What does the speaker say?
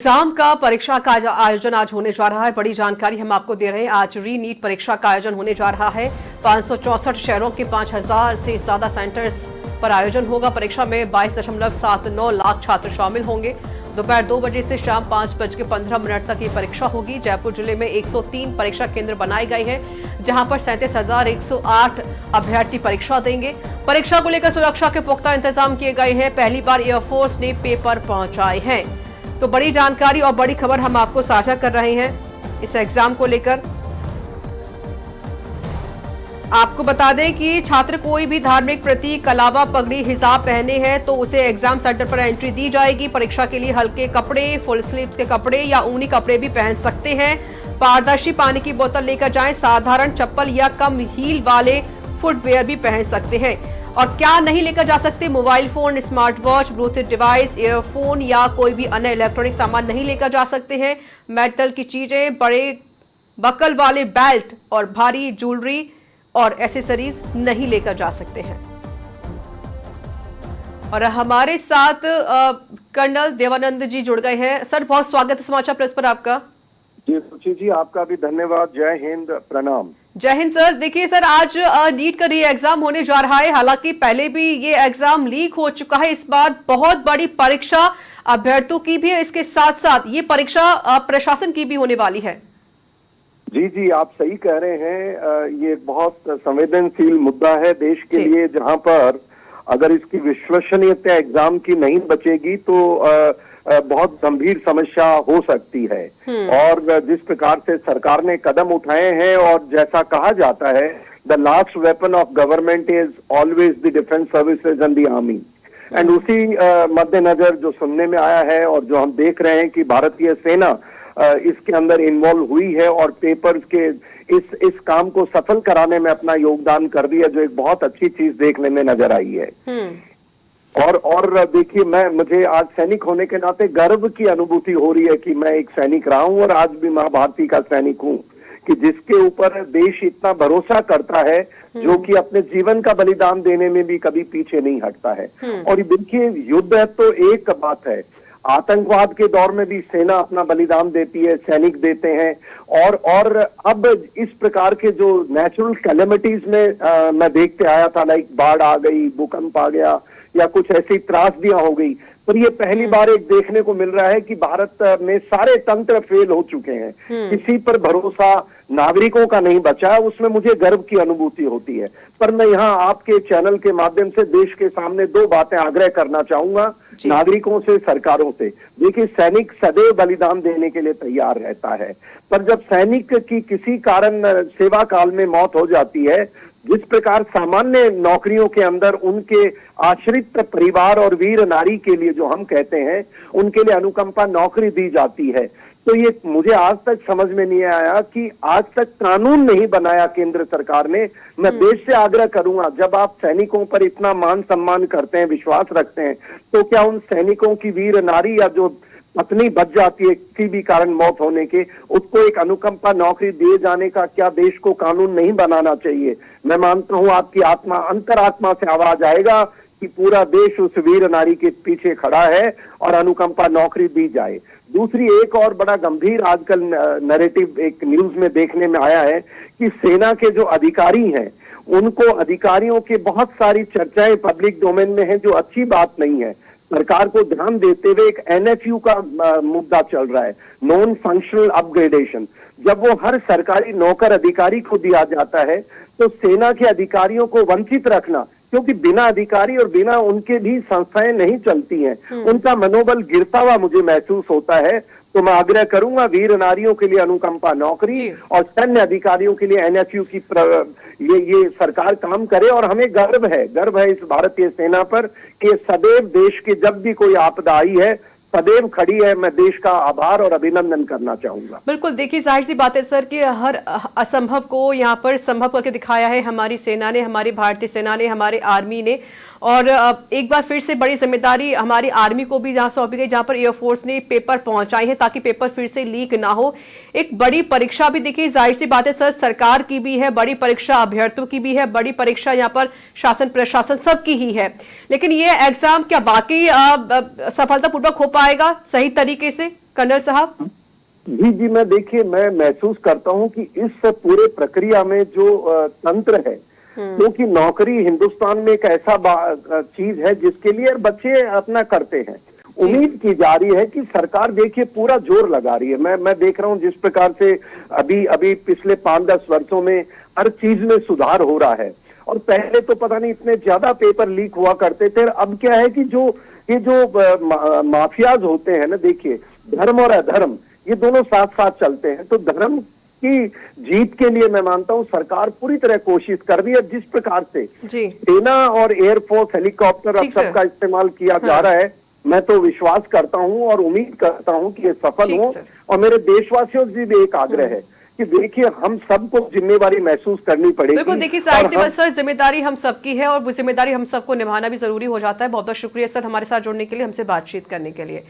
Exam का परीक्षा का आयोजन आज होने जा रहा है। बड़ी जानकारी हम आपको दे रहे हैं। आज री नीट परीक्षा का आयोजन होने जा रहा है। 564 शहरों के 5000 से ज्यादा सेंटर्स पर आयोजन होगा। परीक्षा में 22.79 लाख छात्र शामिल होंगे। दोपहर 2 बजे से शाम 5:15 तक ये परीक्षा होगी। जयपुर जिले में 103 परीक्षा केंद्र बनाए गए हैं, जहां पर 37,108 अभ्यर्थी परीक्षा देंगे। परीक्षा को लेकर सुरक्षा के पुख्ता इंतजाम किए गए हैं। पहली बार एयरफोर्स ने पेपर पहुंचाए हैं। तो बड़ी जानकारी और बड़ी खबर हम आपको साझा कर रहे हैं इस एग्जाम को लेकर। आपको बता दें कि छात्र कोई भी धार्मिक प्रतीक, कलावा, पगड़ी, हिजाब पहने हैं तो उसे एग्जाम सेंटर पर एंट्री दी जाएगी। परीक्षा के लिए हल्के कपड़े, फुल स्लीव्स के कपड़े या ऊनी कपड़े भी पहन सकते हैं। पारदर्शी पानी की बोतल लेकर जाएं। साधारण चप्पल या कम हील वाले फुटवेयर भी पहन सकते हैं। और क्या नहीं लेकर जा सकते? Mobile phone, smart watch, Bluetooth device, earphone या कोई भी अन्य इलेक्ट्रॉनिक सामान नहीं लेकर जा सकते हैं। मेटल की चीजें, बड़े बकल वाले बेल्ट और भारी ज्वेलरी और एसेसरीज नहीं लेकर जा सकते हैं। और हमारे साथ कर्नल देवानंद जी जुड़ गए हैं। सर, बहुत स्वागत है समाचार प्रेस पर आपका। जी सुची जी, आपका भी धन्यवाद। जय हिंद, प्रणाम। जय हिंद सर। देखिए सर, आज नीट का री एग्जाम होने जा रहा है। हालांकि पहले भी ये एग्जाम लीक हो चुका है। इस बार बहुत बड़ी परीक्षा अभ्यर्थियों की भी है, इसके साथ साथ ये परीक्षा प्रशासन की भी होने वाली है। जी जी, आप सही कह रहे हैं। ये बहुत संवेदनशील मुद्दा है देश के लिए, जहां पर अगर इसकी विश्वसनीयता एग्जाम की नहीं बचेगी तो बहुत गंभीर समस्या हो सकती है। और जिस प्रकार से सरकार ने कदम उठाए हैं, और जैसा कहा जाता है, the last weapon of government is always the defence services and the army. And उसी मद्देनजर जो सुनने में आया है और जो हम देख रहे हैं कि भारतीय सेना इसके अंदर इन्वॉल्व हुई है और पेपर्स के इस काम को सफल कराने में अपना योगदान कर रही है, जो एक बहुत अच्छी चीज देखने में नजर आई है। और देखिए, मुझे आज सैनिक होने के नाते गर्व की अनुभूति हो रही है कि मैं एक सैनिक रहा हूं और आज भी मां भारती का सैनिक हूं, कि जिसके ऊपर देश इतना भरोसा करता है, जो कि अपने जीवन का बलिदान देने में भी कभी पीछे नहीं हटता है। और देखिए, युद्ध है तो एक बात है, आतंकवाद के दौर में भी सेना अपना बलिदान देती है, सैनिक देते हैं। और अब इस प्रकार के जो नेचुरल कैलेमिटीज में मैं देखते आया था, लाइक बाढ़ आ गई, भूकंप आ गया या कुछ ऐसी त्रासदियां हो गई, पर ये पहली बार एक देखने को मिल रहा है कि भारत में सारे तंत्र फेल हो चुके हैं। किसी पर भरोसा नागरिकों का नहीं बचा। उसमें मुझे गर्व की अनुभूति होती है। पर मैं यहाँ आपके चैनल के माध्यम से देश के सामने दो बातें आग्रह करना चाहूंगा, नागरिकों से, सरकारों से। देखिए, सैनिक सदैव बलिदान देने के लिए तैयार रहता है, पर जब सैनिक की किसी कारण सेवा काल में मौत हो जाती है, जिस प्रकार सामान्य नौकरियों के अंदर उनके आश्रित परिवार और वीर नारी के लिए, जो हम कहते हैं, उनके लिए अनुकंपा नौकरी दी जाती है, तो ये मुझे आज तक समझ में नहीं आया कि आज तक कानून नहीं बनाया केंद्र सरकार ने। मैं देश से आग्रह करूंगा, जब आप सैनिकों पर इतना मान सम्मान करते हैं, विश्वास रखते हैं, तो क्या उन सैनिकों की वीर नारी या जो पत्नी बच जाती है किसी भी कारण मौत होने के, उसको एक अनुकंपा नौकरी दिए जाने का क्या देश को कानून नहीं बनाना चाहिए? मैं मानता हूं आपकी आत्मा, अंतरात्मा से आवाज आएगा कि पूरा देश उस वीर नारी के पीछे खड़ा है और अनुकंपा नौकरी दी जाए। दूसरी एक और बड़ा गंभीर आजकल नैरेटिव एक न्यूज में देखने में आया है कि सेना के जो अधिकारी हैं, उनको अधिकारियों की बहुत सारी चर्चाएं पब्लिक डोमेन में है, जो अच्छी बात नहीं है। सरकार को ध्यान देते हुए एक एनएफयू का मुद्दा चल रहा है, नॉन फंक्शनल अपग्रेडेशन। जब वो हर सरकारी नौकर अधिकारी को दिया जाता है, तो सेना के अधिकारियों को वंचित रखना, क्योंकि बिना अधिकारी और बिना उनके भी संस्थाएं नहीं चलती हैं, उनका मनोबल गिरता हुआ मुझे महसूस होता है। तो मैं आग्रह करूंगा, वीर नारियों के लिए अनुकंपा नौकरी और सैन्य अधिकारियों के लिए एनएफयू की ये सरकार काम करे। और हमें गर्व है इस भारतीय सेना पर कि सदैव देश के जब भी कोई आपदा आई है, सदैव खड़ी है। मैं देश का आभार और अभिनंदन करना चाहूंगा। बिल्कुल, देखिए, जाहिर सी बात है सर कि हर असंभव को यहाँ पर संभव करके दिखाया है हमारी सेना ने, हमारी भारतीय सेना ने, हमारे आर्मी ने। और एक बार फिर से बड़ी जिम्मेदारी हमारी आर्मी को भी जहां सौंपी गई, जहां पर एयरफोर्स ने पेपर पहुंचाए हैं ताकि पेपर फिर से लीक ना हो। एक बड़ी परीक्षा भी, देखिए जाहिर सी बात है सर, सरकार की भी है, बड़ी परीक्षा अभ्यर्थियों की भी है, बड़ी परीक्षा यहाँ पर शासन प्रशासन सबकी ही है। लेकिन ये एग्जाम क्या वाकई सफलतापूर्वक हो पाएगा सही तरीके से? कर्नल साहब। जी जी, मैं महसूस करता हूं कि इस पूरे प्रक्रिया में जो तंत्र है, क्योंकि नौकरी हिंदुस्तान में एक ऐसा चीज है जिसके लिए बच्चे अपना करते हैं। उम्मीद की जा रही है कि सरकार देखिए पूरा जोर लगा रही है। मैं देख रहा हूं जिस प्रकार से अभी अभी पिछले 5-10 वर्षों में हर चीज में सुधार हो रहा है। और पहले तो पता नहीं इतने ज्यादा पेपर लीक हुआ करते थे। अब क्या है कि ये जो माफियाज होते हैं ना, देखिए धर्म और अधर्म ये दोनों साथ साथ चलते हैं। तो धर्म की जीत के लिए मैं मानता हूं सरकार पूरी तरह कोशिश कर रही है। जिस प्रकार से सेना और एयरफोर्स हेलीकॉप्टर अब सबका इस्तेमाल किया जा रहा है, मैं तो विश्वास करता हूं और उम्मीद करता हूं कि ये सफल हो। और मेरे देशवासियों से भी एक आग्रह है कि देखिए हम सबको जिम्मेवारी महसूस करनी पड़ेगी। बिल्कुल, देखिए साइड से बस सर जिम्मेदारी हम सबकी है और वो जिम्मेदारी हम सबको निभाना भी जरूरी हो जाता है। बहुत बहुत शुक्रिया सर हमारे साथ जुड़ने के लिए, हमसे बातचीत करने के लिए।